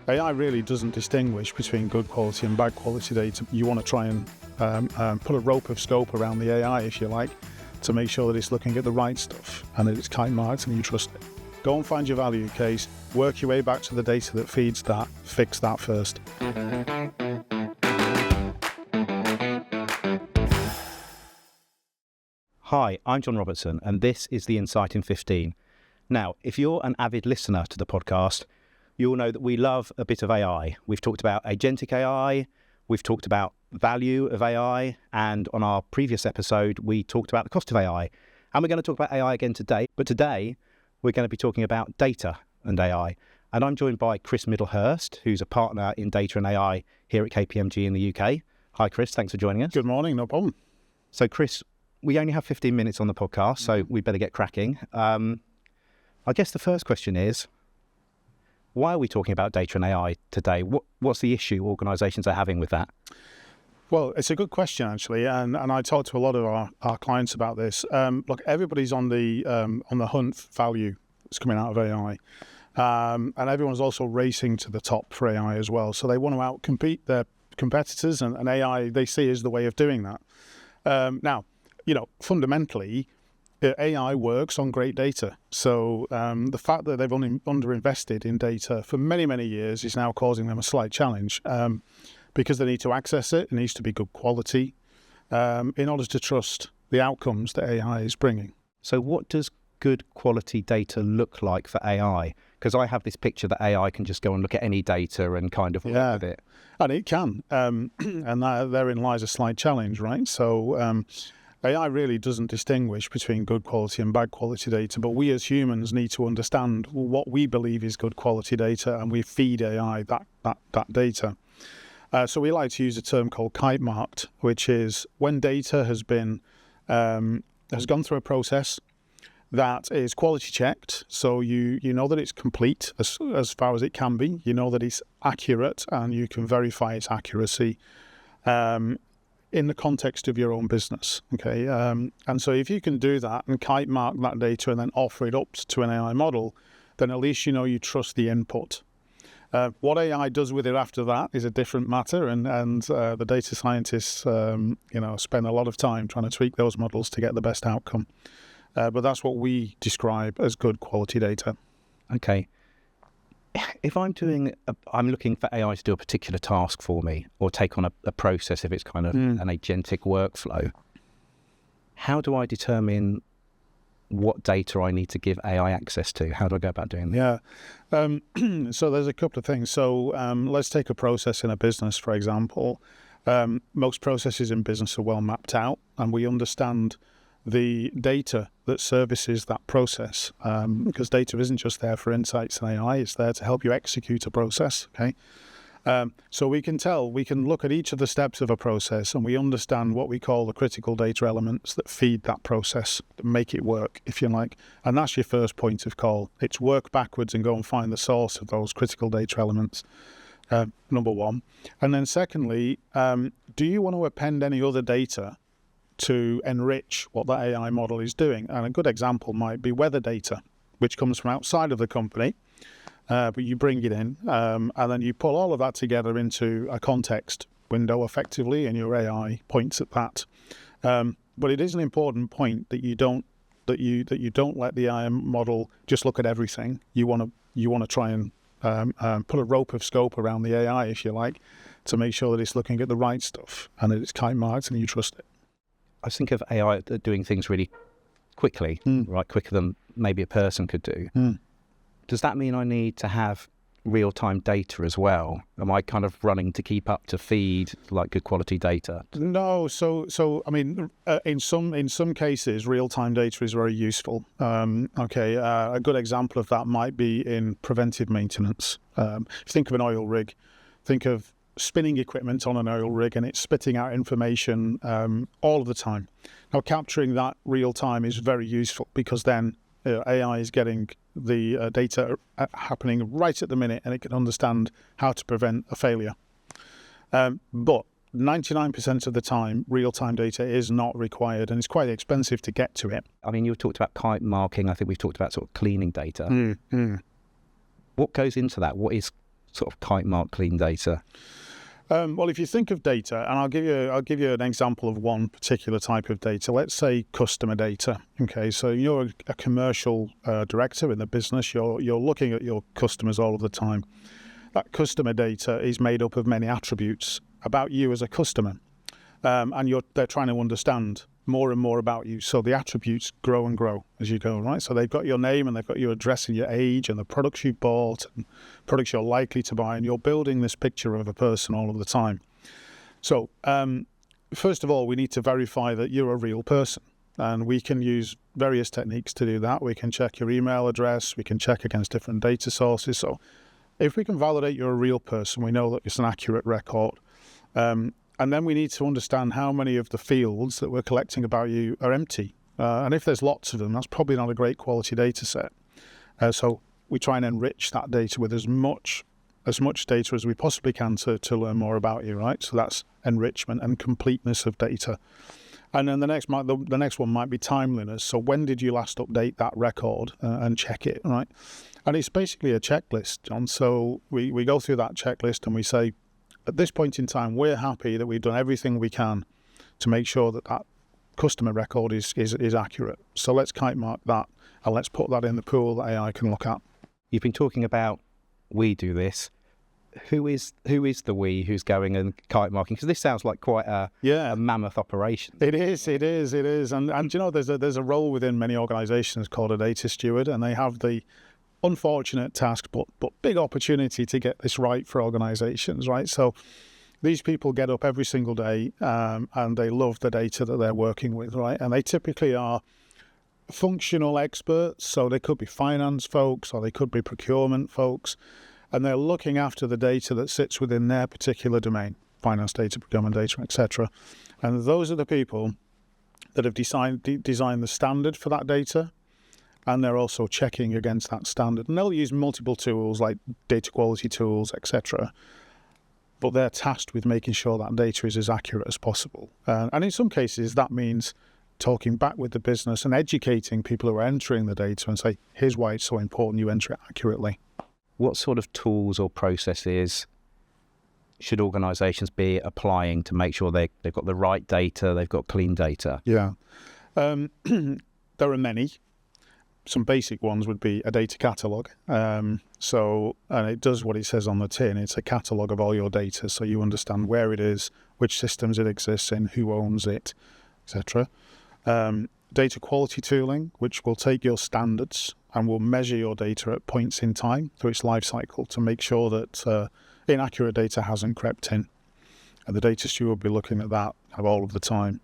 AI really doesn't distinguish between good quality and bad quality data. You want to try and put a rope of scope around the AI, if you like, to make sure that it's looking at the right stuff and that it's kite-marked and you trust it. Go and find your value case, work your way back to the data that feeds that, fix that first. Hi, I'm John Robertson, and this is The Insight in 15. Now, if you're an avid listener to the podcast, you'll know that we love a bit of AI. We've talked about agentic AI, we've talked about value of AI, and on our previous episode, we talked about the cost of AI. And we're going to talk about AI again today, but today we're going to be talking about data and AI. And I'm joined by Chris Middlehurst, who's a partner in data and AI here at KPMG in the UK. Hi, Chris. Thanks for joining us. Good morning. No problem. So, Chris, we only have 15 minutes on the podcast, so we better get cracking. I guess the first question is, why are we talking about data and AI today? What's the issue organisations are having with that? Well, it's a good question, actually, and I talk to a lot of our clients about this. Look, everybody's on the hunt for value that's coming out of AI, and everyone's also racing to the top for AI as well. So they want to outcompete their competitors, and AI they see is the way of doing that. Now, fundamentally, AI works on great data. So the fact that they've only underinvested in data for many, many years is now causing them a slight challenge because they need to access it. It needs to be good quality in order to trust the outcomes that AI is bringing. So what does good quality data look like for AI? Because I have this picture that AI can just go and look at any data and kind of work with it. And it can. And therein lies a slight challenge, right? So AI really doesn't distinguish between good quality and bad quality data, but we as humans need to understand what we believe is good quality data, and we feed AI that data. So we like to use a term called kite-marked, which is when data has gone through a process that is quality checked, so you know that it's complete as far as it can be, you know that it's accurate, and you can verify its accuracy in the context of your own business, okay? And so if you can do that and kite-mark that data and then offer it up to an AI model, then at least you trust the input. What AI does with it after that is a different matter, and the data scientists, spend a lot of time trying to tweak those models to get the best outcome. But that's what we describe as good quality data. Okay. If I'm looking for AI to do a particular task for me or take on a process if it's kind of an agentic workflow, how do I determine what data I need to give AI access to? How do I go about doing that? Yeah. So there's a couple of things. So let's take a process in a business, for example. Most processes in business are well mapped out, and we understand the data that services that process, because data isn't just there for insights and AI, it's there to help you execute a process, okay? So we can look at each of the steps of a process, and we understand what we call the critical data elements that feed that process, that make it work, if you like. And that's your first point of call. It's work backwards and go and find the source of those critical data elements, number one. And then secondly, do you want to append any other data to enrich what that AI model is doing? And a good example might be weather data, which comes from outside of the company, but you bring it in, and then you pull all of that together into a context window effectively, and your AI points at that. But it is an important point that you don't let the AI model just look at everything. You want to try and put a rope of scope around the AI, if you like, to make sure that it's looking at the right stuff and that it's kite-marked and you trust it. I think of AI doing things really quickly, right? Quicker than maybe a person could do. Does that mean I need to have real-time data as well? Am I kind of running to keep up to feed like good quality data? No. So I mean, in some cases, real-time data is very useful. A good example of that might be in preventive maintenance. If you think of an oil rig, think of spinning equipment on an oil rig, and it's spitting out information all of the time. Now, capturing that real time is very useful because then AI is getting the data happening right at the minute, and it can understand how to prevent a failure. But 99% of the time, real-time data is not required, and it's quite expensive to get to it. I mean, you talked about kite marking. I think we've talked about sort of cleaning data. What goes into that? What is sort of kite-marked clean data? Well, if you think of data, and I'll give you an example of one particular type of data. Let's say customer data. Okay, so you're a commercial director in the business. You're looking at your customers all of the time. That customer data is made up of many attributes about you as a customer, and they're trying to understand more and more about you. So the attributes grow and grow as you go, right? So they've got your name and they've got your address and your age and the products you've bought and products you're likely to buy, and you're building this picture of a person all of the time. So first of all, we need to verify that you're a real person, and we can use various techniques to do that. We can check your email address, we can check against different data sources. So if we can validate you're a real person, we know that it's an accurate record. And then we need to understand how many of the fields that we're collecting about you are empty. And if there's lots of them, that's probably not a great quality data set. So we try and enrich that data with as much data as we possibly can to learn more about you, right? So that's enrichment and completeness of data. And then the next one might be timeliness. So when did you last update that record and check it, right? And it's basically a checklist, John. So we go through that checklist and we say, at this point in time, we're happy that we've done everything we can to make sure that that customer record is accurate. So let's kite-mark that and let's put that in the pool that AI can look at. You've been talking about we do this. Who is the we who's going and kite-marking? Because this sounds like quite a mammoth operation. It is. And you know, there's a role within many organisations called a data steward, and they have the unfortunate task, but big opportunity to get this right for organisations, right? So these people get up every single day and they love the data that they're working with, right? And they typically are functional experts, so they could be finance folks or they could be procurement folks, and they're looking after the data that sits within their particular domain, finance data, procurement data, etc. And those are the people that have designed the standard for that data, and they're also checking against that standard. And they'll use multiple tools like data quality tools, etc. But they're tasked with making sure that data is as accurate as possible. And in some cases, that means talking back with the business and educating people who are entering the data and say, here's why it's so important you enter it accurately. What sort of tools or processes should organisations be applying to make sure they've got the right data, they've got clean data? Yeah. There are many. Some basic ones would be a data catalogue. And it does what it says on the tin. It's a catalogue of all your data, so you understand where it is, which systems it exists in, who owns it, etc. Data quality tooling, which will take your standards and will measure your data at points in time through its life cycle to make sure that inaccurate data hasn't crept in. And the data steward will be looking at that all of the time.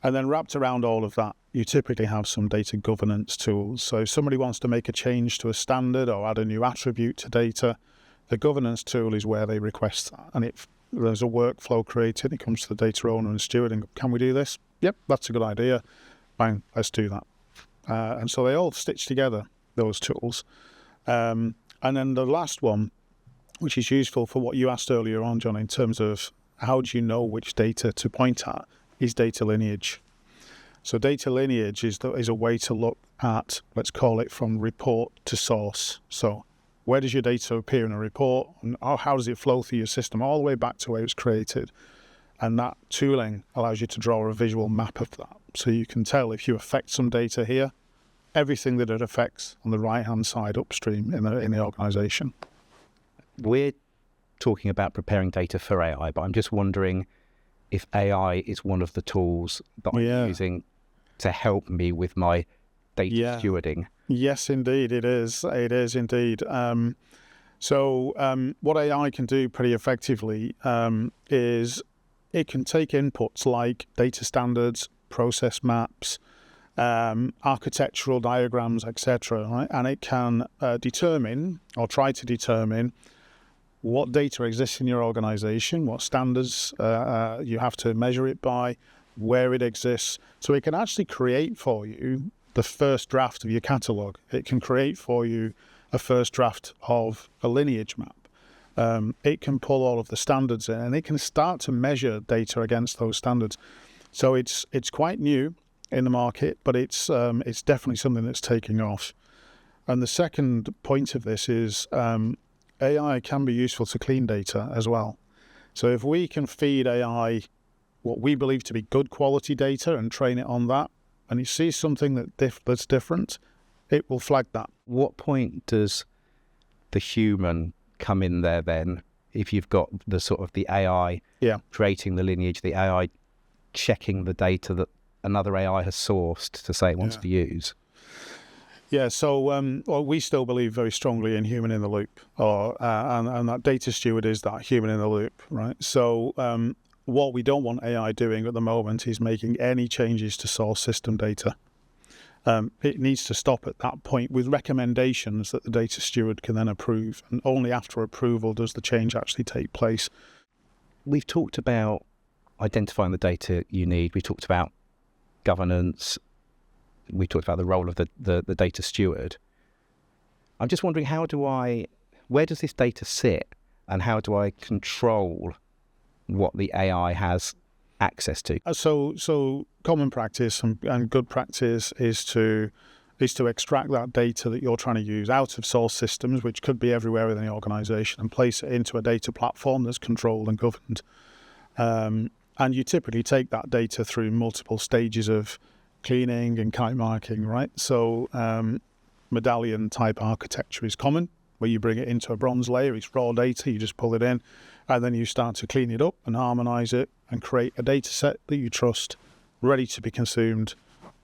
And then wrapped around all of that, you typically have some data governance tools. So if somebody wants to make a change to a standard or add a new attribute to data, the governance tool is where they request that. And there's a workflow created. It comes to the data owner and steward and can we do this? Yep, that's a good idea. Fine, let's do that. And so they all stitch together, those tools. And then the last one, which is useful for what you asked earlier on, John, in terms of how do you know which data to point at, is data lineage. So data lineage is a way to look at, let's call it from report to source. So where does your data appear in a report, and how does it flow through your system all the way back to where it was created? And that tooling allows you to draw a visual map of that. So you can tell if you affect some data here, everything that it affects on the right-hand side upstream in the organisation. We're talking about preparing data for AI, but I'm just wondering if AI is one of the tools that I'm using to help me with my data stewarding. Yes, indeed, it is. It is indeed. So what AI can do pretty effectively is it can take inputs like data standards, process maps, architectural diagrams, etc., right? And it can determine or try to determine what data exists in your organization, what standards you have to measure it by, where it exists. So it can actually create for you the first draft of your catalogue. It can create for you a first draft of a lineage map. It can pull all of the standards in, and it can start to measure data against those standards. So it's quite new in the market, but it's definitely something that's taking off. And the second point of this is AI can be useful to clean data as well. So if we can feed AI what we believe to be good quality data and train it on that, and it sees something that's different, it will flag that. What point does the human come in there then? If you've got the sort of the AI creating the lineage, the AI checking the data that another AI has sourced to say it wants to use. Yeah, so we still believe very strongly in human in the loop, and that data steward is that human in the loop, right? So what we don't want AI doing at the moment is making any changes to source system data. It needs to stop at that point with recommendations that the data steward can then approve, and only after approval does the change actually take place. We've talked about identifying the data you need. We talked about governance. We talked about the role of the data steward. I'm just wondering, where does this data sit, and how do I control what the AI has access to? So common practice and good practice is to extract that data that you're trying to use out of source systems, which could be everywhere within the organisation, and place it into a data platform that's controlled and governed. And you typically take that data through multiple stages of cleaning and kite-marking, right? So medallion type architecture is common, where you bring it into a bronze layer. It's raw data, you just pull it in, and then you start to clean it up and harmonise it and create a data set that you trust, ready to be consumed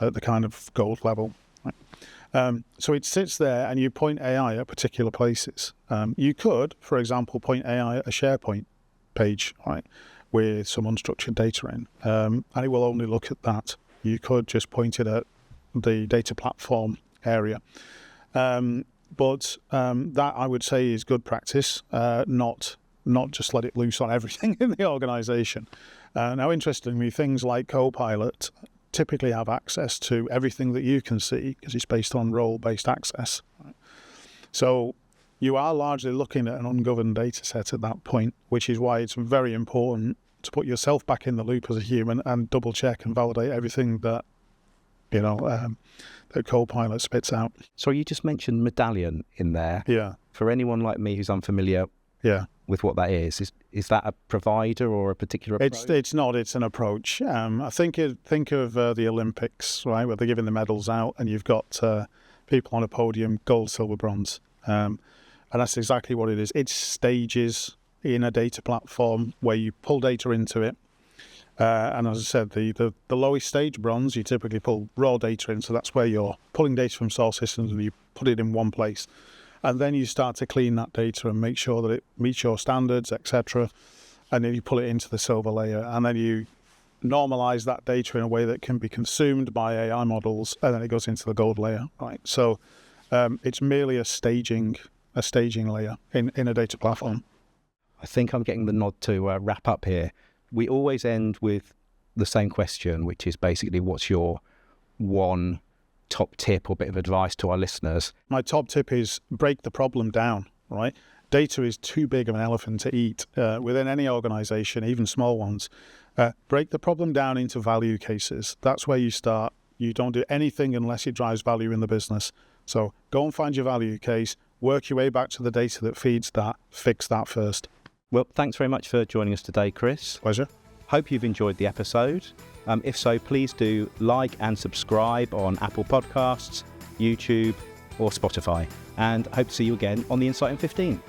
at the kind of gold level. Right? So it sits there, and you point AI at particular places. You could, for example, point AI at a SharePoint page, right, with some unstructured data in, and it will only look at that. You could just point it at the data platform area. But that, I would say, is good practice, not just let it loose on everything in the organisation. Now, interestingly, things like Copilot typically have access to everything that you can see, because it's based on role-based access. Right? So you are largely looking at an ungoverned data set at that point, which is why it's very important to put yourself back in the loop as a human and double check and validate everything that that Copilot spits out. So you just mentioned medallion in there. Yeah. For anyone like me who's unfamiliar with what that is that a provider or a particular approach? It's not. It's an approach. I think of the Olympics, right, where they're giving the medals out, and you've got people on a podium, gold, silver, bronze, and that's exactly what it is. It's stages in a data platform where you pull data into it. And as I said, the lowest stage, bronze, you typically pull raw data in. So that's where you're pulling data from source systems and you put it in one place. And then you start to clean that data and make sure that it meets your standards, etc. And then you pull it into the silver layer. And then you normalize that data in a way that can be consumed by AI models. And then it goes into the gold layer, right? So it's merely a staging layer in a data platform. I think I'm getting the nod to wrap up here. We always end with the same question, which is basically, what's your one top tip or bit of advice to our listeners? My top tip is break the problem down, right? Data is too big of an elephant to eat within any organization, even small ones. Break the problem down into value cases. That's where you start. You don't do anything unless it drives value in the business. So go and find your value case, work your way back to the data that feeds that, fix that first. Well, thanks very much for joining us today, Chris. Pleasure. Hope you've enjoyed the episode. If so, please do like and subscribe on Apple Podcasts, YouTube or Spotify. And hope to see you again on the Insight in 15.